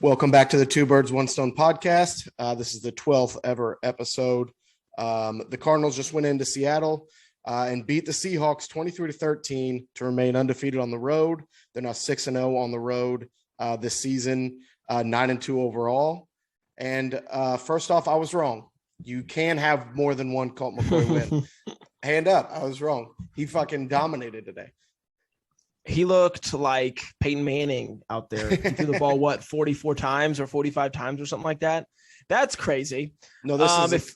Welcome back to the Two Birds, One Stone podcast. This is the 12th ever episode. The Cardinals just went into Seattle and beat the Seahawks 23-13 to remain undefeated on the road. They're now 6-0 on the road this season, 9-2 overall. And first off, I was wrong. You can have more than one Colt McCoy win. Hand up, I was wrong. He fucking dominated today. He looked like Peyton Manning out there. He threw the ball, 44 times or 45 times or something like that? That's crazy. No, this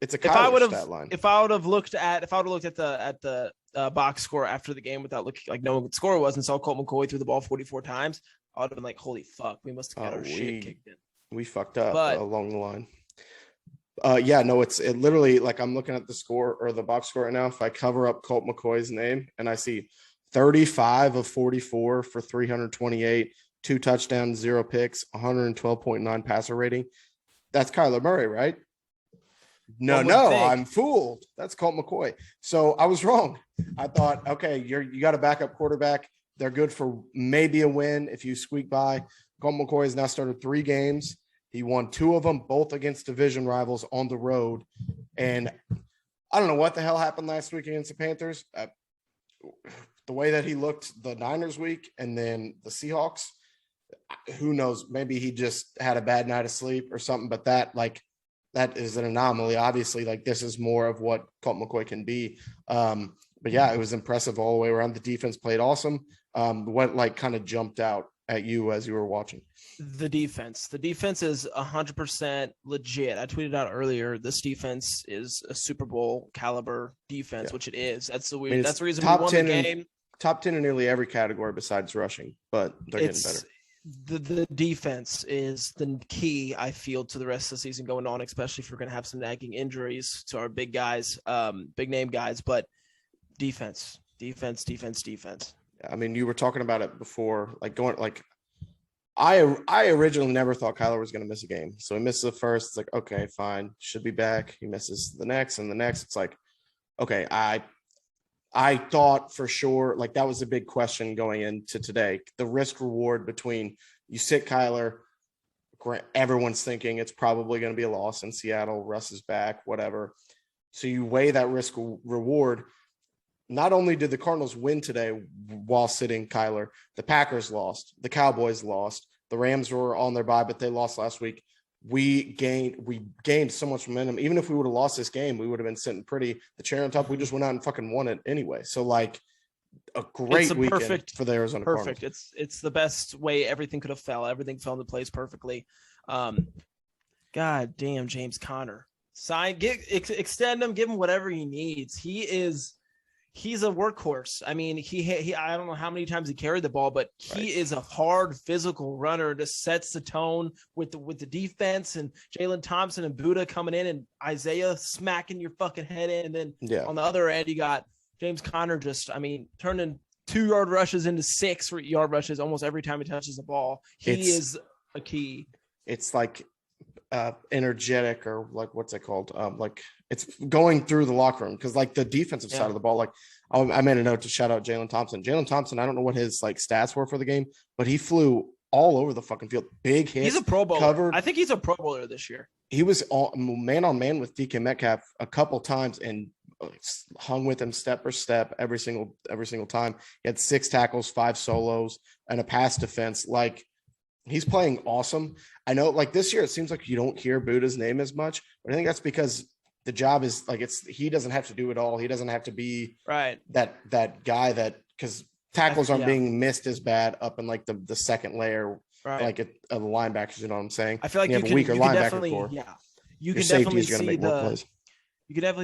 it's a Kyler stat line. If I would have looked at the box score after the game without looking, like knowing what the score was, and saw Colt McCoy threw the ball 44 times, I would have been like, holy fuck, we must have got our shit kicked in. We fucked up along the line. It literally, like, I'm looking at the score or the box score right now. If I cover up Colt McCoy's name and I see 35 of 44 for 328, 2 touchdowns, 0 picks, 112.9 passer rating. That's Kyler Murray, right? No, I'm fooled. That's Colt McCoy. So I was wrong. I thought, okay, you got a backup quarterback. They're good for maybe a win if you squeak by. Colt McCoy has now started 3 games. He won 2 of them, both against division rivals on the road. And I don't know what the hell happened last week against the Panthers. The way that he looked the Niners week and then the Seahawks, who knows? Maybe he just had a bad night of sleep or something, but that is an anomaly. Obviously, like, this is more of what Colt McCoy can be. But yeah, it was impressive all the way around. The defense played awesome. What kind of jumped out at you as you were watching? The defense is 100% legit. I tweeted out earlier, this defense is a Super Bowl caliber defense, which it is. That's the reason we won the game. Top 10 in nearly every category besides rushing, but they're getting better. The defense is the key, I feel, to the rest of the season going on, especially if we're going to have some nagging injuries to our big guys, big name guys, but defense. I mean, you were talking about it before, I originally never thought Kyler was going to miss a game. So he misses the first. It's like, okay, fine. Should be back. He misses the next and the next. It's like, okay, I thought for sure, like, that was a big question going into today. The risk reward between you sit Kyler, everyone's thinking it's probably going to be a loss in Seattle. Russ is back, whatever. So you weigh that risk reward. Not only did the Cardinals win today while sitting Kyler, the Packers lost, the Cowboys lost, the Rams were on their bye, but they lost last week. We gained so much momentum. Even if we would have lost this game, we would have been sitting pretty. The cherry on top, we just went out and fucking won it anyway. So, like, a great weekend for the Arizona Cardinals. Perfect. It's the best way everything could have fell. Everything fell into place perfectly. God damn, James Conner. Extend him, give him whatever he needs. He's a workhorse. I mean, he I don't know how many times he carried the ball, but he is a hard physical runner. Just sets the tone with the defense, and Jalen Thompson and Buddha coming in and Isaiah smacking your fucking head in. And then on the other end, you got James Conner turning 2-yard rushes into 6-yard rushes almost every time he touches the ball. He is a key. It's like energetic, or like, what's it called? It's going through the locker room, because like the defensive side of the ball, like, I made a note to shout out Jalen Thompson. Jalen Thompson, I don't know what his stats were for the game, but he flew all over the fucking field. Big hits. He's a Pro Bowler. I think he's a Pro Bowler this year. He was man on man with DK Metcalf a couple times and hung with him step for step every single time. He had 6 tackles, 5 solos, and a pass defense. Like, he's playing awesome. I know, like, this year it seems like you don't hear Buddha's name as much, but I think that's because the job is like, he doesn't have to do it all. He doesn't have to be that guy because tackles aren't being missed as bad up in like the second layer, like the linebackers. You know what I'm saying? I feel like you have a weaker linebacker core. Yeah, you can definitely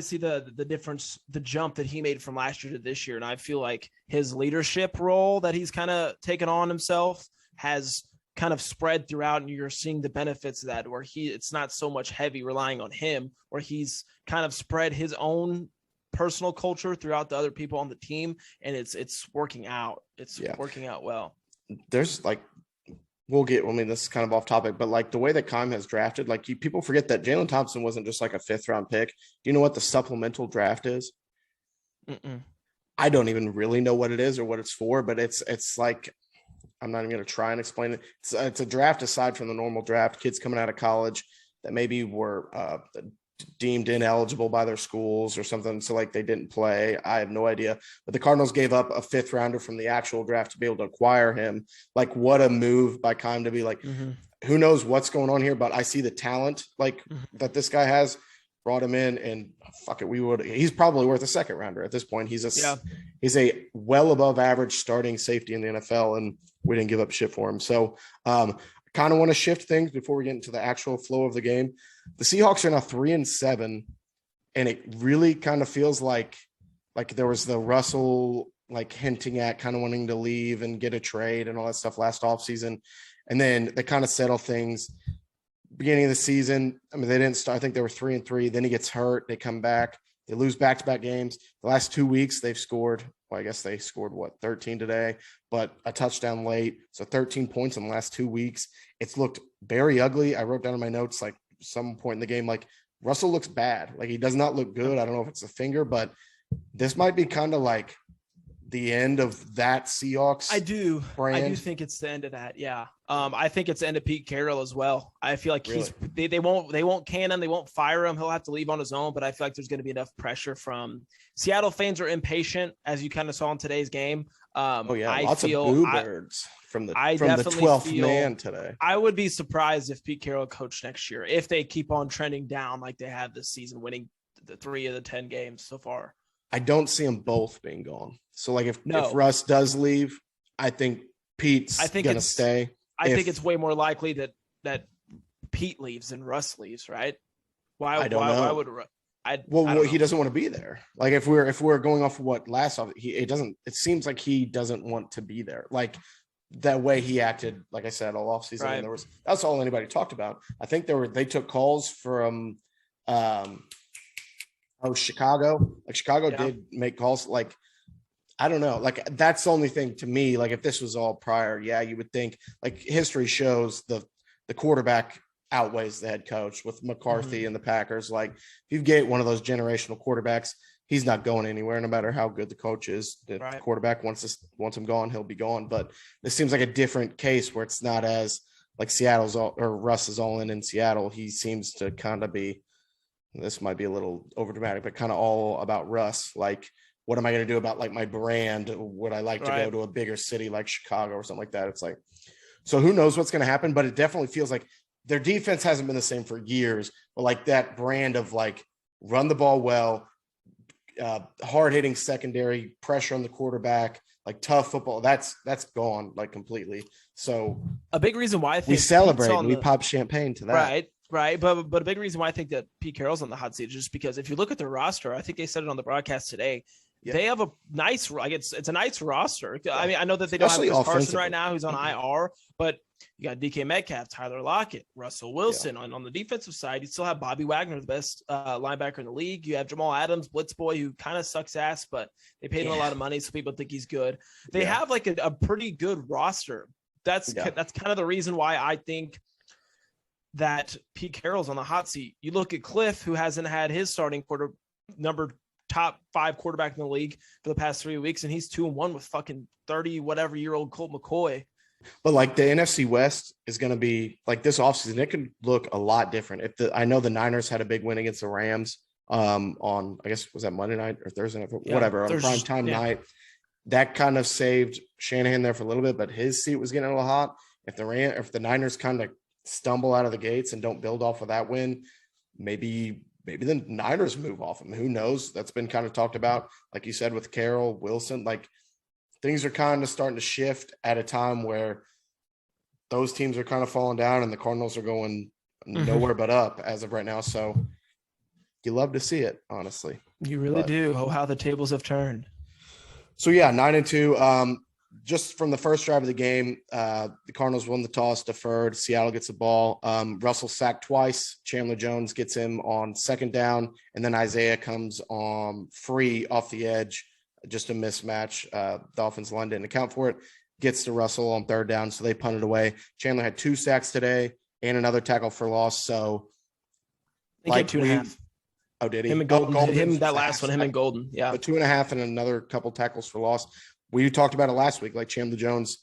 see the difference, the jump that he made from last year to this year, and I feel like his leadership role that he's kind of taken on himself has kind of spread throughout, and you're seeing the benefits of that, where it's not so much heavy relying on him, where he's kind of spread his own personal culture throughout the other people on the team, and it's working out. It's working out well. There's like, this is kind of off topic, but like the way that Kime has drafted, like, people forget that Jalen Thompson wasn't just like a 5th round pick. Do you know what the supplemental draft is? I don't even really know what it is or what it's for, but it's like, I'm not even going to try and explain it. It's a draft aside from the normal draft. Kids coming out of college that maybe were deemed ineligible by their schools or something. So like they didn't play. I have no idea. But the Cardinals gave up a 5th rounder from the actual draft to be able to acquire him. Like what a move by Keim to be like, who knows what's going on here, but I see the talent like that this guy has. Brought him in, and fuck it, he's probably worth a 2nd rounder at this point. He's a well above average starting safety in the NFL, and we didn't give up shit for him. So kind of want to shift things before we get into the actual flow of the game. The Seahawks are now 3-7, and it really kind of feels like there was the Russell like hinting at kind of wanting to leave and get a trade and all that stuff last offseason. And then they kind of settle things. Beginning of the season, I mean, they didn't start. I think they were 3-3. Then he gets hurt. They come back. They lose back-to-back games. The last 2 weeks, they've scored. Well, I guess they scored 13 today, but a touchdown late. So 13 points in the last 2 weeks. It's looked very ugly. I wrote down in my notes, like some point in the game, like Russell looks bad. Like he does not look good. I don't know if it's a finger, but this might be kind of like the end of that Seahawks. I do brand. think it's the end of that. Yeah. I think it's the end of Pete Carroll as well. I feel like Really? they won't can him. They won't fire him. He'll have to leave on his own, but I feel like there's going to be enough pressure from Seattle fans are impatient, as you kind of saw in today's game. Lots of boo birds from the 12th man today. I would be surprised if Pete Carroll coached next year, if they keep on trending down like they have this season, winning the 3 of the 10 games so far. I don't see them both being gone. So like if Russ does leave, I think Pete's going to stay. I think it's way more likely that Pete leaves than Russ leaves, right? I don't know. Why would he doesn't want to be there. Like if we're going off of what last off, it seems like he doesn't want to be there. Like that way he acted, like I said, all offseason. Right. And that's all anybody talked about. I think they took calls from Chicago. Like Chicago did make calls. Like, I don't know. Like that's the only thing to me. Like if this was all prior, you would think like history shows the quarterback outweighs the head coach with McCarthy and the Packers. Like if you get one of those generational quarterbacks, he's not going anywhere, no matter how good the coach is. If the quarterback wants him gone, he'll be gone. But this seems like a different case where it's not as like Russ is all in Seattle. He seems to kind of be, this might be a little over dramatic, but kind of all about Russ. Like, what am I going to do about like my brand? Would I like to go to a bigger city like Chicago or something like that? It's like, so who knows what's going to happen, but it definitely feels like their defense hasn't been the same for years, but like that brand of like run the ball well, hard hitting secondary, pressure on the quarterback, like tough football. That's gone like completely. So a big reason why I think we celebrate and we pop champagne to that. Right. But a big reason why I think that Pete Carroll's on the hot seat is just because if you look at their roster, I think they said it on the broadcast today. Yeah. They have a nice, like it's a nice roster. I mean, I know that they don't have Chris Carson right now, who's on IR, but you got DK Metcalf, Tyler Lockett, Russell Wilson. On the defensive side, you still have Bobby Wagner, the best linebacker in the league. You have Jamal Adams, Blitz boy, who kind of sucks ass, but they paid him a lot of money, so people think he's good. They have like a pretty good roster. That's kind of the reason why I think that Pete Carroll's on the hot seat. You look at Cliff, who hasn't had his starting top 5 quarterback in the league for the past 3 weeks, and he's 2-1 with fucking 30-whatever-year-old Colt McCoy. But like the NFC West is going to be like this offseason, it could look a lot different. I know the Niners had a big win against the Rams on, I guess, was that Monday night or Thursday night? Whatever, on a prime time night. That kind of saved Shanahan there for a little bit, but his seat was getting a little hot. If the Niners kind of stumble out of the gates and don't build off of that win, maybe the Niners move off him. Who knows? That's been kind of talked about, like you said, with Carroll, Wilson. Like things are kind of starting to shift at a time where those teams are kind of falling down and the Cardinals are going nowhere but up as of right now. So you love to see it, honestly. You really do. Oh, how the tables have turned. So 9-2. Just from the first drive of the game, the Cardinals won the toss, deferred. Seattle gets the ball. Russell sacked twice. Chandler Jones gets him on second down, and then Isaiah comes free off the edge. Just a mismatch. Dolphins line didn't account for it. Gets to Russell on third down, so they punted away. Chandler had 2 sacks today and another tackle for loss. So, he had 2.5. Oh, did he? Him and Golden. That last one, him and Golden. Yeah. But 2.5 and another couple tackles for loss. We talked about it last week. Like Chandler Jones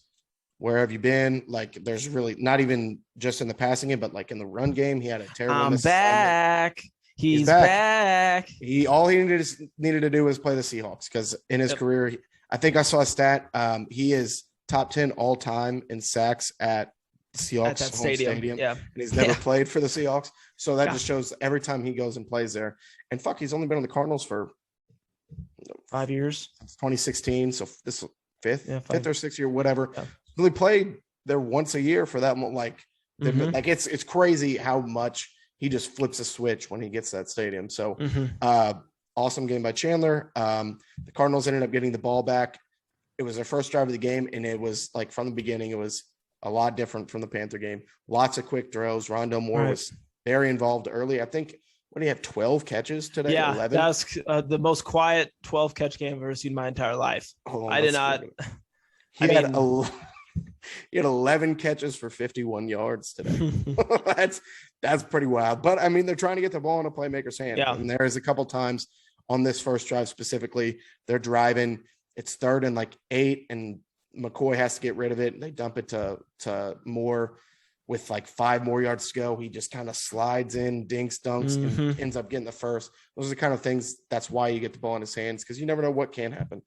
where have you been? Like, there's really not even just in the passing game, but like in the run game, he had a terrible I'm miss back. assignment. He's back. All he needed to do was play the Seahawks, because in his career, I think I saw a stat. He is top 10 all time in sacks at Seahawks that home stadium. Yeah. And he's never played for the Seahawks. So that just shows every time he goes and plays there. And he's only been on the Cardinals for 5 years. 2016. So this fifth or sixth year, whatever. Yeah. Really played there once a year for that. Like it's crazy how much he just flips a switch when he gets to that stadium. So awesome game by Chandler. The Cardinals ended up getting the ball back. It was their first drive of the game, and it was like from the beginning, it was a lot different from the Panther game. Lots of quick throws. Rondale Moore was very involved early. I think, what do you have, 12 catches today? Yeah, 11? That's the most quiet 12 catch game I've ever seen in my entire life. I did not. He had 11 catches for 51 yards today. That's pretty wild. But I mean, they're trying to get the ball in a playmaker's hand. Yeah. And there is a couple times on this first drive specifically, they're driving. It's 3rd and 8, and McCoy has to get rid of it. They dump it to Moore with 5 more yards to go. He just kind of slides in, dinks, dunks, and ends up getting the first. Those are the kind of things. That's why you get the ball in his hands, because you never know what can happen.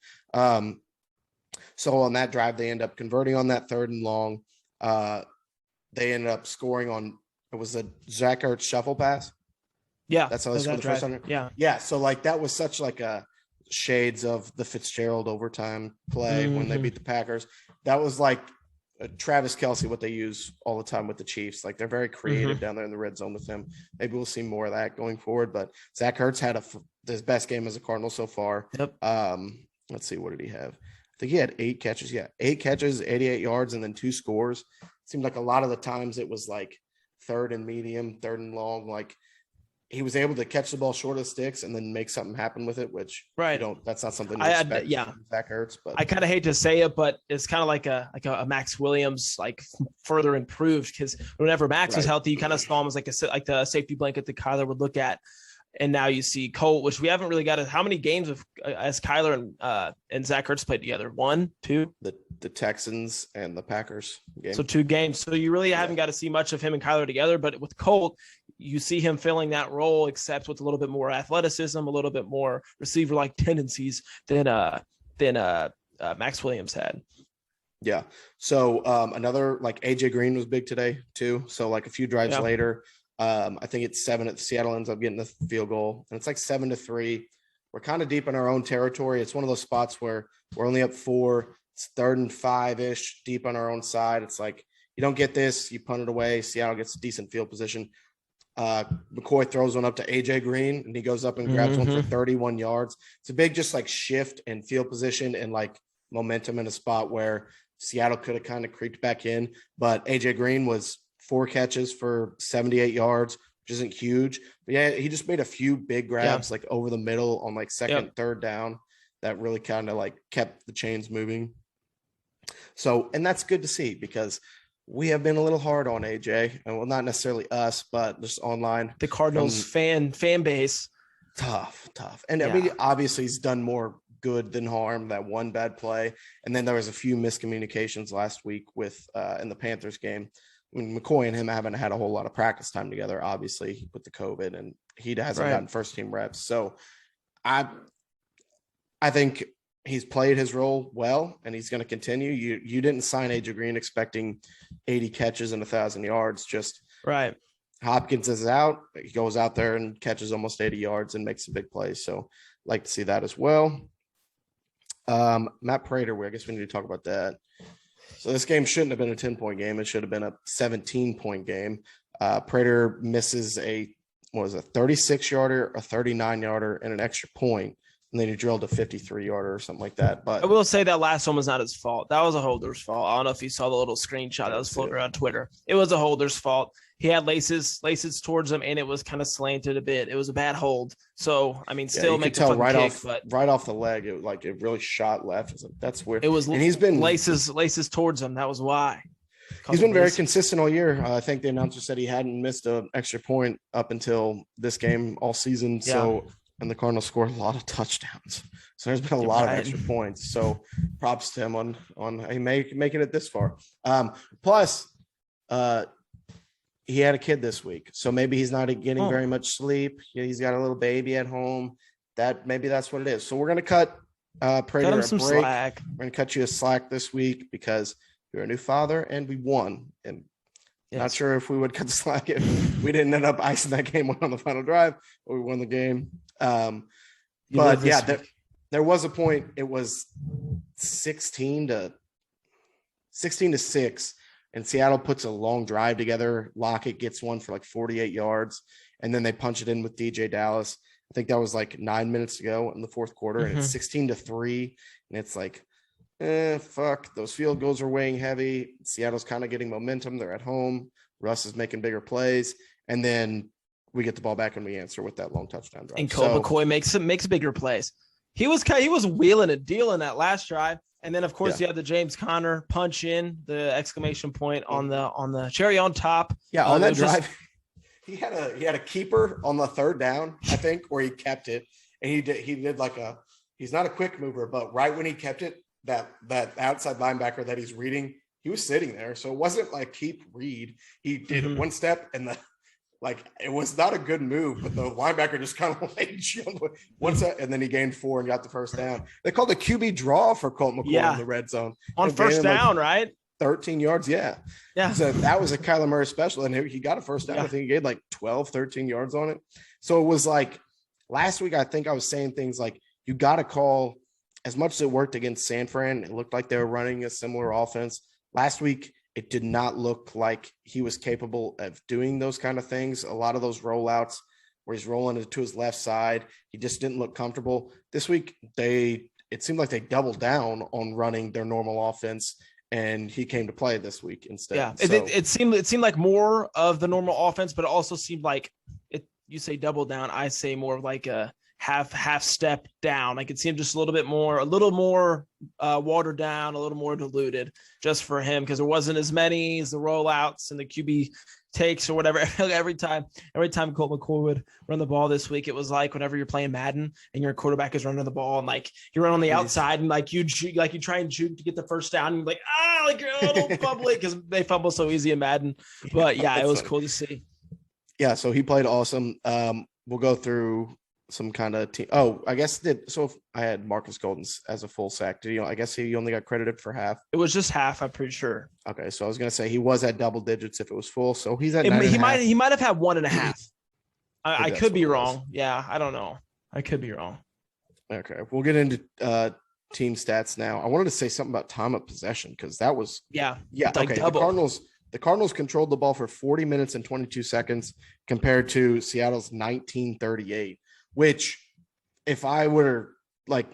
So on that drive, they end up converting on that 3rd and long. They ended up scoring on, it was a Zach Ertz shuffle pass. Yeah. That's how they scored the first time. Yeah. Yeah. So that was such a shades of the Fitzgerald overtime play when they beat the Packers. That was like Travis Kelce, what they use all the time with the Chiefs. Like, they're very creative down there in the red zone with him. Maybe we'll see more of that going forward. But Zach Ertz had his best game as a Cardinal so far. Yep. Let's see, what did he have? I think he had 8 catches. Yeah, 8 catches, 88 yards, and then 2 scores. It seemed like a lot of the times it was 3rd and medium, 3rd and long. Like, he was able to catch the ball short of sticks and then make something happen with it, which that's not something you expect from Zach Ertz. But I kind of hate to say it, but it's kind of like a Max Williams, further improved, because whenever Max was healthy, you kind of saw him as like the safety blanket that Kyler would look at. And now you see Colt, which we haven't really got. How many games as Kyler and Zach Ertz played together? 1, 2? The Texans and the Packers game. So 2 games. So you really haven't got to see much of him and Kyler together. But with Colt, you see him filling that role, except with a little bit more athleticism, a little bit more receiver-like tendencies than Max Williams had. Yeah. So another, AJ Green was big today too. So a few drives later, I think it's 7. Seattle ends up getting the field goal, and it's 7-3. We're kind of deep in our own territory. It's one of those spots where we're only up 4. It's 3rd and 5-ish, deep on our own side. It's you don't get this, you punt it away. Seattle gets a decent field position. McCoy throws one up to AJ Green, and he goes up and grabs one for 31 yards. It's a big shift in field position and momentum in a spot where Seattle could have kind of creeped back in. But AJ Green was 4 catches for 78 yards, which isn't huge. But yeah, he just made a few big grabs over the middle on 2nd, 3rd down that really kind of kept the chains moving. So, and that's good to see, because we have been a little hard on AJ, and well, not necessarily us, but just online. The Cardinals fan base. Tough. And I mean, obviously he's done more good than harm, that one bad play. And then there was a few miscommunications last week with in the Panthers game. I mean, McCoy and him haven't had a whole lot of practice time together, obviously, with the COVID, and he hasn't gotten first team reps. So I think he's played his role well, and he's going to continue. You didn't sign AJ Green expecting 80 catches and 1,000 yards. Just Hopkins is out. He goes out there and catches almost 80 yards and makes a big play. So like to see that as well. Matt Prater, I guess we need to talk about that. So this game shouldn't have been a 10-point game. It should have been a 17-point game. Prater misses a 36-yarder, a 39-yarder, and an extra point. And then he drilled a 53-yarder or something like that. But I will say that last one was not his fault. That was a holder's fault. I don't know if you saw the little screenshot that was floating around Twitter. It was a holder's fault. He had laces towards him, and it was kind of slanted a bit. It was a bad hold. So, I mean, still make the fucking kick, right off the leg. It really shot left. That's weird. It was, and he's been laces towards him. That was why. He's been very consistent all year. I think the announcer said he hadn't missed an extra point up until this game all season. Yeah. So and the Cardinals scored a lot of touchdowns. So there's been a lot of extra points. So props to him on making it this far. Plus, he had a kid this week, so maybe he's not getting very much sleep. He's got a little baby at home. Maybe that's what it is. So we're gonna cut Prater a break. Slack. We're gonna cut you a slack this week because you're a new father and we won. And not sure if we would cut the slack if we didn't end up icing that game on the final drive, or we won the game. But yeah, there was a point. It was 16 to 6, and Seattle puts a long drive together. Lockett gets one for like 48 yards, and then they punch it in with DJ Dallas. I think that was like 9 minutes to go in the fourth quarter, and it's 16-3, and it's like, fuck, those field goals are weighing heavy. Seattle's kind of getting momentum. They're at home. Russ is making bigger plays, and then we get the ball back and we answer with that long touchdown drive. And Colt McCoy makes bigger plays. He was wheeling and dealing that last drive. And then, of course, you have the James Conner punch in, the exclamation point on the cherry on top. Yeah, on that drive, he had a keeper on the third down, I think, where he kept it, and he did like he's not a quick mover, but right when he kept it, that outside linebacker that he's reading, he was sitting there, so it wasn't like keep read. He did one step, and it was not a good move, but the linebacker just kind of like jumped one step, and then he gained 4 and got the first down. They called a QB draw for Colt McCoy in the red zone on first down, right? 13 yards, yeah. So that was a Kyler Murray special, and he got a first down. I think he gained like 12, 13 yards on it. So it was like last week, I think I was saying things like you got to call, as much as it worked against San Fran, it looked like they were running a similar offense. Last week, it did not look like he was capable of doing those kind of things. A lot of those rollouts where he's rolling it to his left side, he just didn't look comfortable. This week, it seemed like they doubled down on running their normal offense, and he came to play this week instead. Yeah, it seemed like more of the normal offense, but it also seemed like you say double down, I say more of like a half step down. I could see him just a little more watered down, a little more diluted just for him, because there wasn't as many as the rollouts and the QB takes or whatever. Every time Colt McCoy would run the ball this week, it was like whenever you're playing Madden and your quarterback is running the ball and like you run on the outside and like you try and juke to get the first down and you're like, don't fumble it, because they fumble so easy in Madden. But yeah, it was cool to see. Yeah, so he played awesome. We'll go through some kind of team. Oh, I guess if I had Marcus Golden as a full sack. I guess he only got credited for half. It was just half, I'm pretty sure. Okay, so I was gonna say he was at double digits if it was full. So he's at he might have had 1.5. I could be wrong. Yeah, I don't know. I could be wrong. Okay, we'll get into team stats now. I wanted to say something about time of possession, because that was like double. The Cardinals controlled the ball for 40 minutes and 22 seconds compared to Seattle's 19:38. Which, if I were like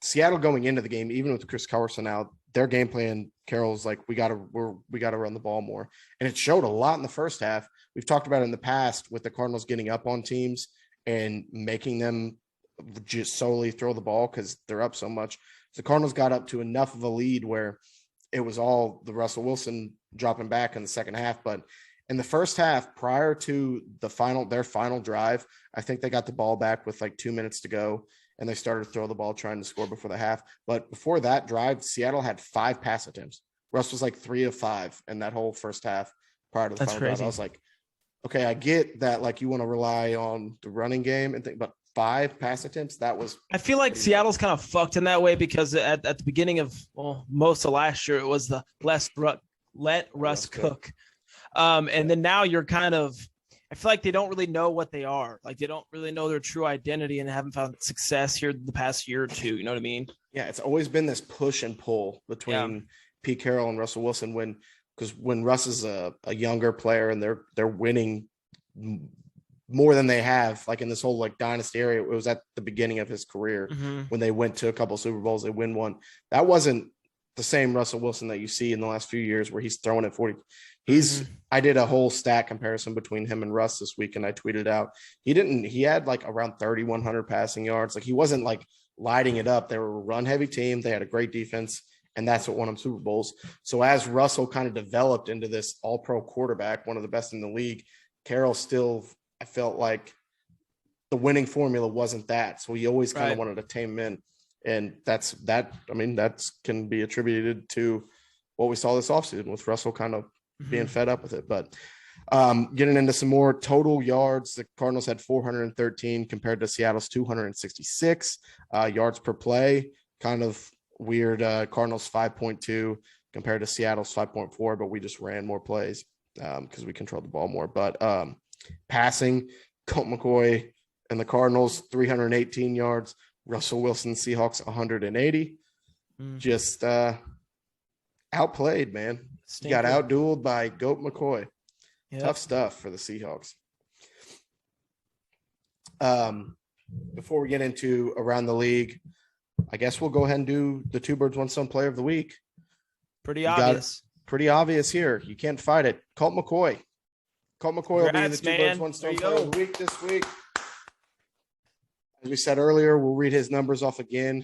Seattle going into the game, even with Chris Carson out, their game plan, Carroll's like, we got to run the ball more. And it showed a lot in the first half. We've talked about it in the past with the Cardinals getting up on teams and making them just solely throw the ball because they're up so much. The Cardinals got up to enough of a lead where it was all the Russell Wilson dropping back in the second half. But in the first half, prior to their final drive, I think they got the ball back with like 2 minutes to go, and they started to throw the ball trying to score before the half. But before that drive, Seattle had 5 pass attempts. Russ was like 3 of 5 in that whole first half prior to the final drive. I was like, okay, I get that, like, you want to rely on the running game and think, but 5 pass attempts, that was. I feel like Seattle's kind of fucked in that way, because at the beginning of most of last year, it was the let Russ cook. And then now you're kind of, I feel like they don't really know what they are. Like, they don't really know their true identity and haven't found success here the past year or two. You know what I mean? Yeah. It's always been this push and pull between Pete Carroll and Russell Wilson because when Russ is a younger player and they're winning more than they have, like in this whole like dynasty area, it was at the beginning of his career when they went to a couple of Super Bowls, they win one. That wasn't the same Russell Wilson that you see in the last few years where he's throwing at 40. I did a whole stat comparison between him and Russ this week, and I tweeted out. He had like around 3,100 passing yards. Like, he wasn't like lighting it up. They were a run heavy team. They had a great defense, and that's what won them Super Bowls. So as Russell kind of developed into this all-pro quarterback, one of the best in the league, Carroll still, I felt like the winning formula wasn't that. So we always kind of wanted to tame him in. And that's can be attributed to what we saw this offseason with Russell kind of being fed up with it. But getting into some more total yards, the Cardinals had 413 compared to Seattle's 266. Yards per play, kind of weird. Cardinals 5.2 compared to Seattle's 5.4, but we just ran more plays because we controlled the ball more. But passing, Colt McCoy and the Cardinals 318 yards. Russell Wilson, Seahawks 180. Just outplayed, man. Got outdueled by Goat McCoy. Yep. Tough stuff for the Seahawks. Before we get into around the league, I guess we'll go ahead and do the Two Birds, One Stone Player of the Week. Pretty obvious. Pretty obvious here. You can't fight it. Colt McCoy. Colt McCoy will be the Two Birds, One Stone Player of the Week this week. As we said earlier, we'll read his numbers off again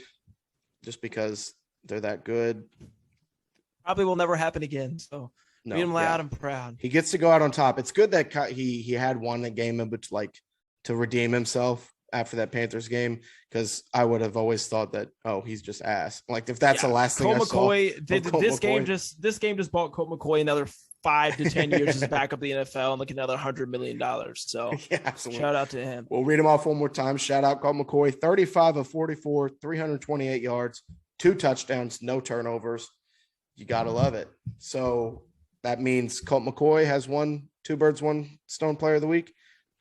just because they're that good. Probably will never happen again. So read him loud and proud. He gets to go out on top. It's good that he had one game in which to redeem himself after that Panthers game, because I would have always thought that, he's just ass. Like if that's the last thing I saw. This game just bought Colt McCoy another 5 to 10 years as back up the NFL and like another $100 million. So absolutely. Shout out to him. We'll read him off one more time. Shout out Colt McCoy, 35 of 44, 328 yards, 2 touchdowns, no turnovers. You got to love it. So that means Colt McCoy has won Two Birds, One Stone Player of the Week.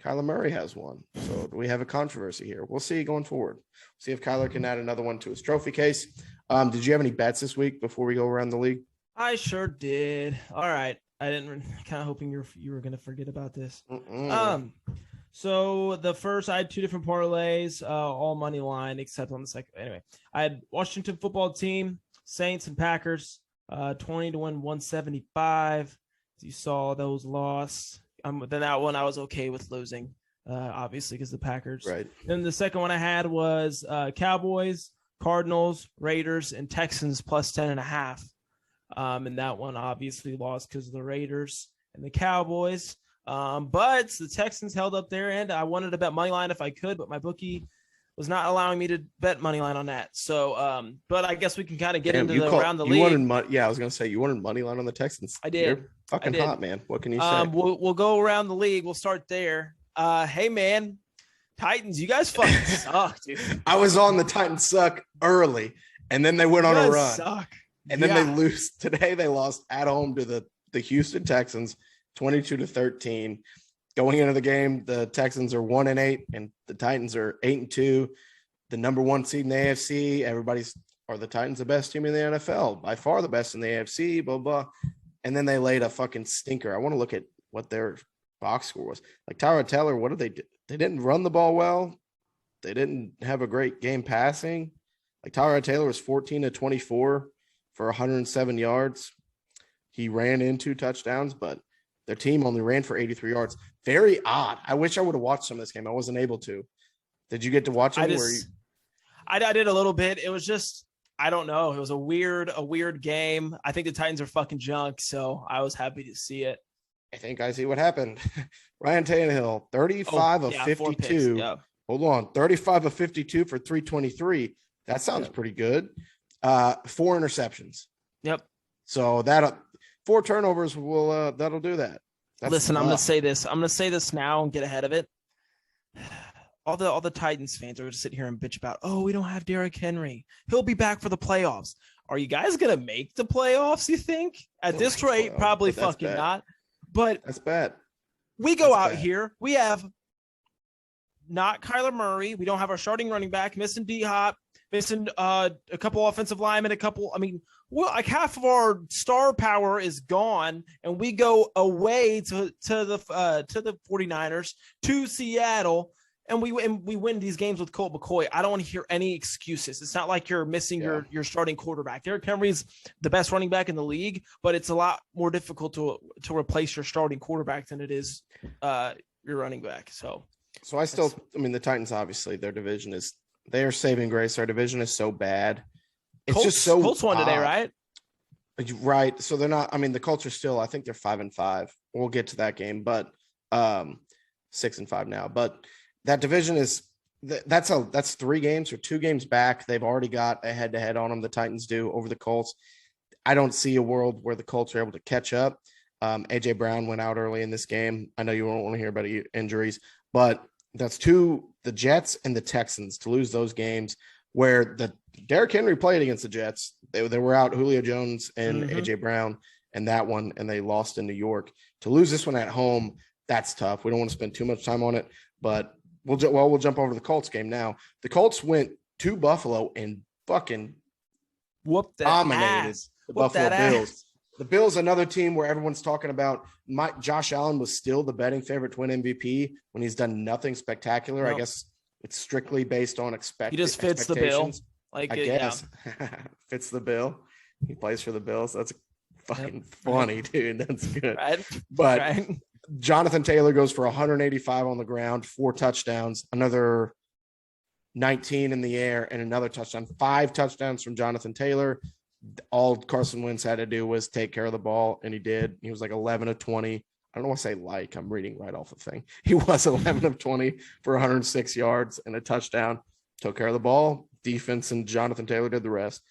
Kyler Murray has one. So we have a controversy here. We'll see going forward. See if Kyler can add another one to his trophy case. Did you have any bets this week before we go around the league? I sure did. All right. I didn't kind of hoping you were going to forget about this. So the first, I had 2 different parlays, all money line, except on the second. Anyway, I had Washington football team, Saints and Packers, 20 to win 175. As you saw, those lost. Then that one I was okay with losing, obviously, because the Packers. Right. Then the second one I had was Cowboys, Cardinals, Raiders, and Texans plus 10.5. And that one obviously lost because of the Raiders and the Cowboys. But the Texans held up there, and I wanted to bet money line if I could, but my bookie was not allowing me to bet money line on that. So, but I guess we can kind of get into around the league. I was going to say you wanted money line on the Texans. I did. You're fucking hot, man. What can you say? We'll go around the league. We'll start there. Hey, man, Titans, you guys fucking suck, dude. I was on the Titans suck early, and then they went on a run. Suck. And then they lose. Today they lost at home to the Houston Texans, 22-13. Going into the game, the Texans are 1-8 and the Titans are 8-2. The number 1 seed in the AFC. Are the Titans the best team in the NFL? By far the best in the AFC, blah, blah. And then they laid a fucking stinker. I want to look at what their box score was. Like Tyrod Taylor, what did they do? They didn't run the ball well. They didn't have a great game passing. Like Tyrod Taylor was 14-24 for 107 yards. He ran in 2 touchdowns, but their team only ran for 83 yards. Very odd. I wish I would have watched some of this game. I wasn't able to. Did you get to watch it? I did a little bit. It was just, I don't know. It was a weird game. I think the Titans are fucking junk, so I was happy to see it. I think I see what happened. Ryan Tannehill, 35 of 52. Yeah. Hold on. 35 of 52 for 323. That sounds pretty good. 4 interceptions. Yep. So that 4 turnovers will that'll do that. Listen, I'm going to say this. I'm going to say this now and get ahead of it. All the Titans fans are going to sit here and bitch about, we don't have Derrick Henry. He'll be back for the playoffs. Are you guys going to make the playoffs, you think? At this rate, probably fucking not. But that's bad. We go out here. We have not Kyler Murray. We don't have our starting running back, missing D-Hop, missing a couple offensive linemen, like half of our star power is gone, and we go away to the 49ers, to Seattle, and we win these games with Colt McCoy. I don't want to hear any excuses. It's not like you're missing your starting quarterback. Derrick Henry's the best running back in the league, but it's a lot more difficult to replace your starting quarterback than it is your running back. So the Titans, obviously their division they are saving grace. Our division is so bad. It's just so Colts won today, right? Right. So they're not, the Colts are still, I think they're 5-5. We'll get to that game, but 6-5 now. But that division is that's 3 games or 2 games back. They've already got a head-to-head on them. The Titans do over the Colts. I don't see a world where the Colts are able to catch up. AJ Brown went out early in this game. I know you won't want to hear about injuries, but that's the Jets and the Texans to lose those games where the Derrick Henry played against the Jets. They were out Julio Jones and AJ Brown and that one, and they lost in New York. To lose this one at home, that's tough. We don't want to spend too much time on it, but we'll jump over to the Colts game now. The Colts went to Buffalo and fucking dominated the Buffalo Bills. The Bills, another team where everyone's talking about Josh Allen was still the betting favorite to win MVP when he's done nothing spectacular. Nope. I guess it's strictly based on He just fits the bill. I guess. Fits the bill. He plays for the Bills. That's fucking funny, dude. That's good. Right. But Jonathan Taylor goes for 185 on the ground, 4 touchdowns, another 19 in the air, and another touchdown. 5 touchdowns from Jonathan Taylor. All Carson Wentz had to do was take care of the ball, and he did. He was like 11 of 20. I don't know what to say I'm reading right off the thing. He was 11 of 20 for 106 yards and a touchdown. Took care of the ball. Defense and Jonathan Taylor did the rest.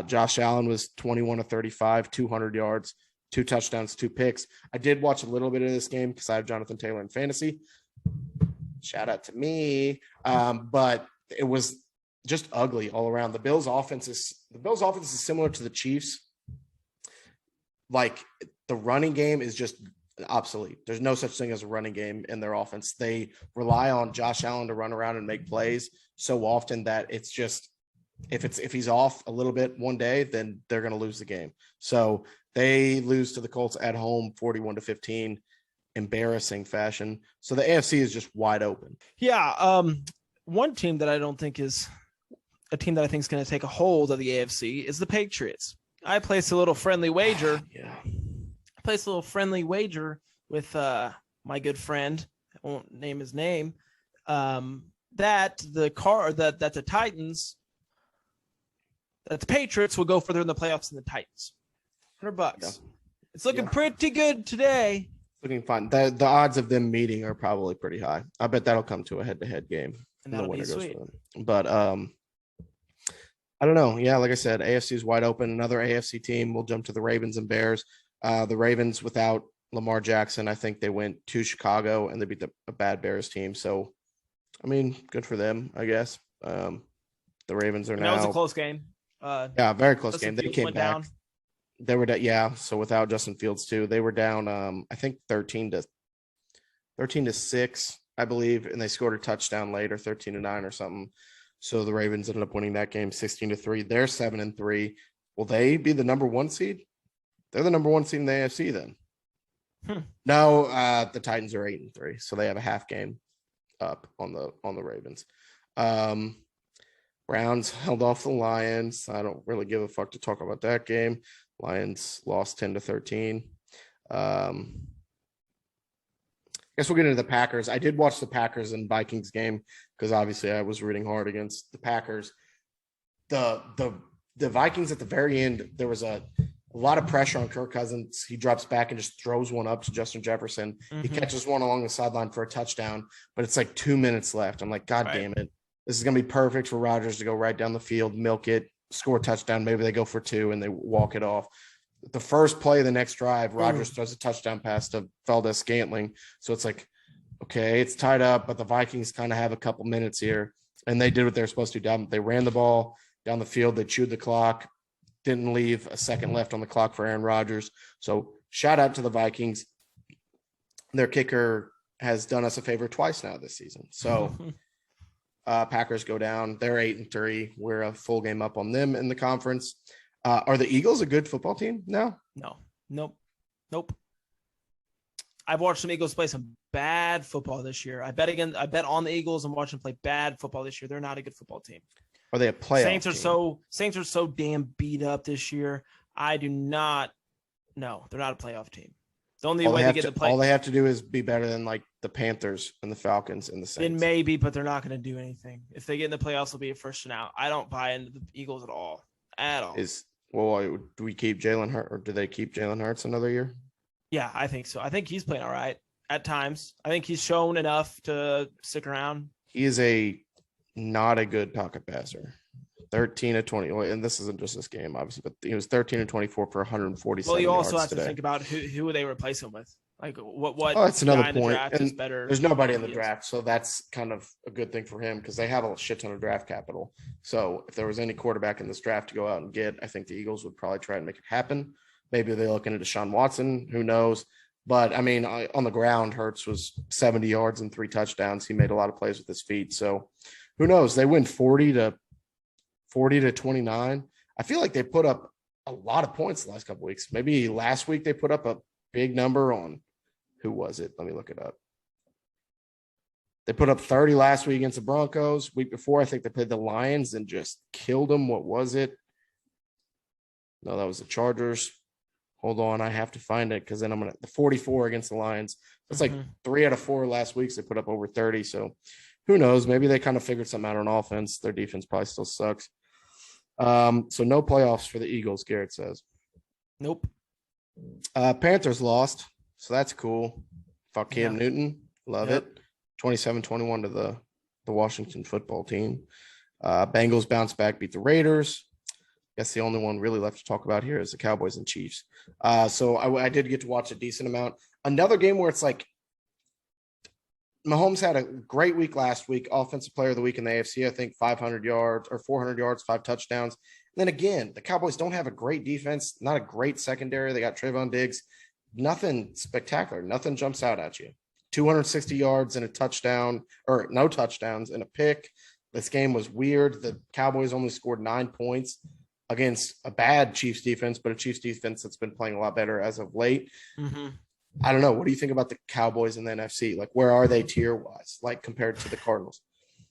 Josh Allen was 21 of 35, 200 yards, 2 touchdowns, 2 picks. I did watch a little bit of this game because I have Jonathan Taylor in fantasy. Shout out to me. But it was just ugly all around. The Bills offense is similar to the Chiefs. Like the running game is just obsolete. There's no such thing as a running game in their offense. They rely on Josh Allen to run around and make plays so often that it's just if he's off a little bit one day, then they're going to lose the game. So they lose to the Colts at home 41-15, embarrassing fashion. So the AFC is just wide open. Yeah. One team that I don't think is a team that I think is going to take a hold of the AFC is the Patriots. I placed a little friendly wager. I placed a little friendly wager with my good friend. I won't name his name. That the Titans, that the Patriots will go further in the playoffs than the Titans. $100. Yeah. It's looking pretty good today. Looking fine. The odds of them meeting are probably pretty high. I bet that'll come to a head-to-head game. And that'll be sweet. But I don't know. Yeah, like I said, AFC is wide open. Another AFC team. We'll jump to the Ravens and Bears. The Ravens without Lamar Jackson, I think they went to Chicago and they beat a bad Bears team. So, I mean, good for them, I guess. The Ravens are now. That was a close game. Yeah, very close game. They came back. Down. They were yeah. So without Justin Fields too, they were down. I think 13-6, I believe, and they scored a touchdown later, 13-9 or something. So the Ravens ended up winning that game 16-3. They're 7-3. Will they be the number 1 seed? They're the number 1 seed in the AFC then. No, the Titans are 8-3, so they have a half game up on the Ravens. Browns held off the Lions. I don't really give a fuck to talk about that game. Lions lost 10-13. I guess we'll get into the Packers. I did watch the Packers and Vikings game because obviously I was rooting hard against the Packers. The Vikings at the very end, there was a lot of pressure on Kirk Cousins. He drops back and just throws one up to Justin Jefferson. He catches one along the sideline for a touchdown, but it's like 2 minutes left. I'm like, God damn it. This is going to be perfect for Rodgers to go right down the field, milk it, score a touchdown. Maybe they go for 2 and they walk it off. The first play of the next drive, Rodgers throws a touchdown pass to Valdez-Scantling. So it's like, okay, it's tied up, but the Vikings kind of have a couple minutes here. And they did what they're supposed to do. They ran the ball down the field. They chewed the clock, didn't leave a second left on the clock for Aaron Rodgers. So shout out to the Vikings. Their kicker has done us a favor twice now this season. So Packers go down. They're 8-3. We're a full game up on them in the conference. Are the Eagles a good football team now? No. Nope. I've watched some Eagles play some bad football this year. I bet on the Eagles and watch them play bad football this year. They're not a good football team. Are they a playoff Saints are so damn beat up this year. I do not. No, they're not a playoff team. The only way to get the play. All they have to do is be better than like the Panthers and the Falcons and the Saints. Then maybe, but they're not going to do anything. If they get in the playoffs, they'll be a first and out. I don't buy into the Eagles at all. Do we keep Jalen Hurts, or do they keep Jalen Hurts another year? Yeah, I think so. I think he's playing all right. at times. I think he's shown enough to stick around. He is not a good pocket passer. 13 to 20, and this isn't just this game, obviously, but he was 13 to 24 for 147 Well, you also yards have today. to think about who would they replace him with. Like what? Oh, that's another guy in the point. draft And is better. there's nobody in the draft, so that's kind of a good thing for him because they have a shit ton of draft capital. So if there was any quarterback in this draft to go out and get, I think the Eagles would probably try and make it happen. Maybe they're looking into Deshaun Watson. Who knows? But I mean, on the ground, Hurts was 70 yards and 3 touchdowns. He made a lot of plays with his feet. So who knows? They win 40 to 29. I feel like they put up a lot of points the last couple of weeks. Maybe last week they put up a big number on who was it? Let me look it up. They put up 30 last week against the Broncos. Week before, I think they played the Lions and just killed them. What was it? No, that was the Chargers. Hold on, I have to find it because then I'm gonna the 44 against the Lions. It's like 3 out of 4 last weeks. They put up over 30. So who knows? Maybe they kind of figured something out on offense. Their defense probably still sucks. So no playoffs for the Eagles, Garrett says. Nope. Panthers lost, so that's cool. Fuck Cam Newton. Love it. 27-21 to the Washington football team. Bengals bounced back, beat the Raiders. Guess the only one really left to talk about here is the Cowboys and Chiefs. So I did get to watch a decent amount. Another game where it's like Mahomes had a great week last week, offensive player of the week in the AFC, I think 500 yards or 400 yards, 5 touchdowns. And then again, the Cowboys don't have a great defense, not a great secondary. They got Trayvon Diggs. Nothing spectacular. Nothing jumps out at you. 260 yards and a touchdown, or no touchdowns and a pick. This game was weird. The Cowboys only scored 9 points against a bad Chiefs defense, but a Chiefs defense that's been playing a lot better as of late. I don't know. What do you think about the Cowboys in the NFC? Like, where are they tier-wise, like compared to the Cardinals?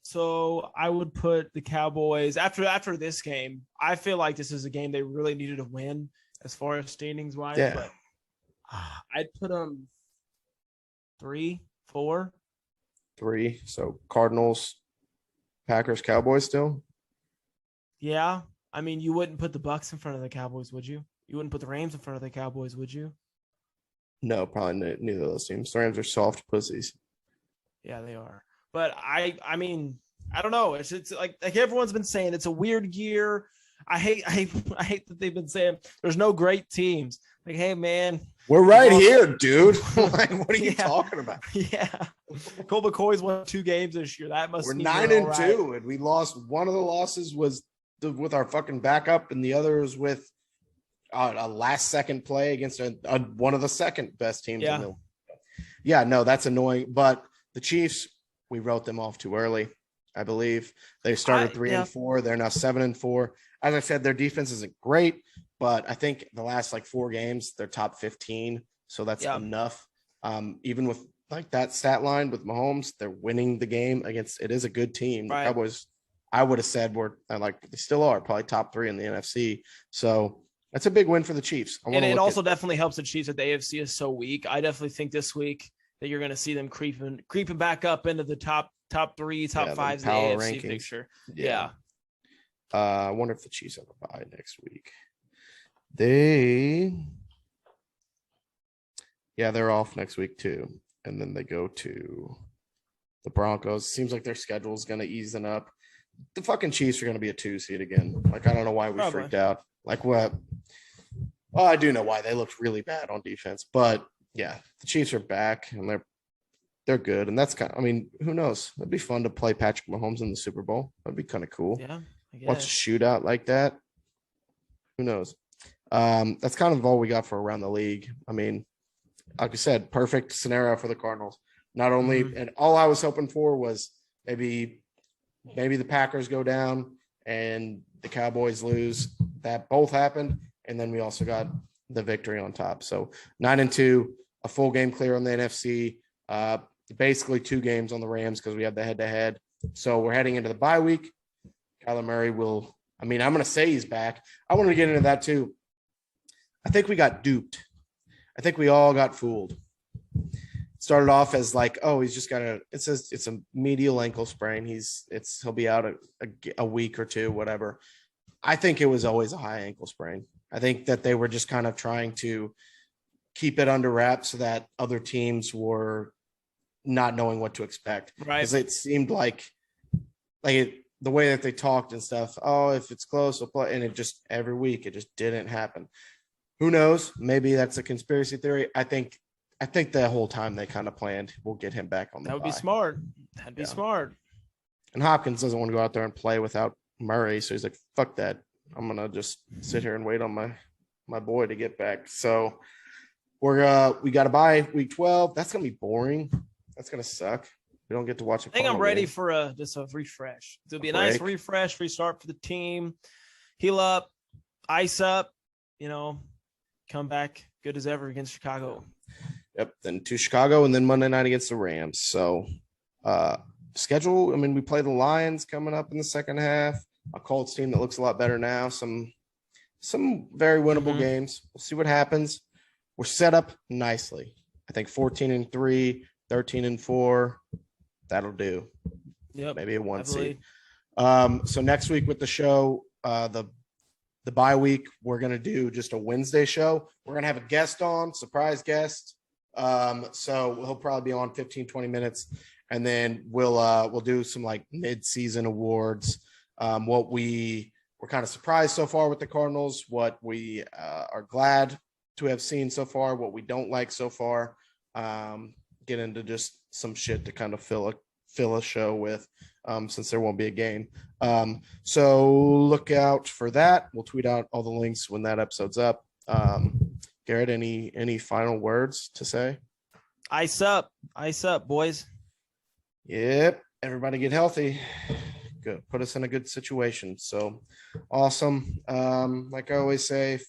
So I would put the Cowboys after this game. I feel like this is a game they really needed to win as far as standings wise. Yeah. But I'd put them 3, 4. 3. So Cardinals, Packers, Cowboys still? Yeah. I mean, you wouldn't put the Bucks in front of the Cowboys, would you? You wouldn't put the Rams in front of the Cowboys, would you? No, probably neither of those teams. The Rams are soft pussies. Yeah, they are. But I mean, I don't know. It's like everyone's been saying, it's a weird year. I hate that they've been saying there's no great teams. Like, hey man, we're right here, dude. Like, what are you talking about? Yeah, Colt McCoy's won 2 games this year. That must. We're mean 9-2, and we lost. One of the losses was with our fucking backup, and the other was with a last-second play against one of the second best teams. Yeah. No, that's annoying. But the Chiefs, we wrote them off too early. I believe they started 3-4. They're now 7-4. As I said, their defense isn't great, but I think the last 4 games, they're top 15. So that's enough. Even with that stat line with Mahomes, they're winning the game against, it is a good team. Right. The Cowboys, I would have said they still are probably top 3 in the NFC. So that's a big win for the Chiefs. And it also definitely helps the Chiefs that the AFC is so weak. I definitely think this week that you're going to see them creeping back up into the top 3, top 5 in the AFC rankings. Picture. Yeah. I wonder if the Chiefs have a bye next week. They're off next week too. And then they go to the Broncos. Seems like their schedule is going to ease them up. The fucking Chiefs are going to be a 2 seed again. I don't know why we freaked out. What? Well, I do know why. They looked really bad on defense. But yeah, the Chiefs are back and they're good. And that's who knows? It'd be fun to play Patrick Mahomes in the Super Bowl. That'd be kind of cool. Yeah. Watch a shootout like that. Who knows? That's kind of all we got for around the league. I mean, like I said, perfect scenario for the Cardinals. Not only, and all I was hoping for was maybe the Packers go down and the Cowboys lose. That both happened. And then we also got the victory on top. So 9-2, a full game clear on the NFC. Basically 2 games on the Rams because we have the head-to-head. So we're heading into the bye week. Kyler Murray I'm going to say he's back. I want to get into that too. I think we got duped. I think we all got fooled. Started off as he's just got it's a medial ankle sprain. He'll be out a week or 2, whatever. I think it was always a high ankle sprain. I think that they were just kind of trying to keep it under wraps so that other teams were not knowing what to expect. Right. Because it seemed like the way that they talked and stuff. Oh, if it's close, we'll play. And it just every week it just didn't happen. Who knows? Maybe that's a conspiracy theory. I think the whole time they kind of planned we'll get him back on the That would bye. be smart. That'd be smart. And Hopkins doesn't want to go out there and play without Murray, so he's like, "Fuck that! I'm gonna just sit here and wait on my boy to get back." So we got to bye week 12. That's gonna be boring. That's gonna suck. We don't get to watch. I think I'm ready for just a refresh. It'll be a nice refresh, restart for the team, heal up, ice up, come back good as ever against Chicago. Yep. Then to Chicago and then Monday night against the Rams. So schedule. I mean, we play the Lions coming up in the second half. A Colts team that looks a lot better now. Some very winnable games. We'll see what happens. We're set up nicely. I think 14-3, 13-4. That'll do. Yep. Maybe a 1 seed. So next week with the show, the bye week, we're gonna do just a Wednesday show. We're gonna have a guest on, surprise guest. So he'll probably be on 15-20 minutes, and then we'll do some like mid-season awards. We're kind of surprised so far with the Cardinals, what we are glad to have seen so far, what we don't like so far. Get into just some shit to kind of fill a show with, since there won't be a game. So look out for that. We'll tweet out all the links when that episode's up. Garrett, any final words to say? Ice up, boys. Yep. Everybody get healthy. Good. Put us in a good situation. So awesome. Like I always say, if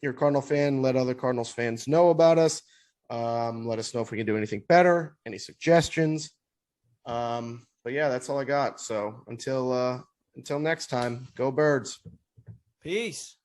you're a Cardinal fan, let other Cardinals fans know about us. Let us know if we can do anything better, any suggestions. But yeah, that's all I got. So until next time, go Birds. Peace.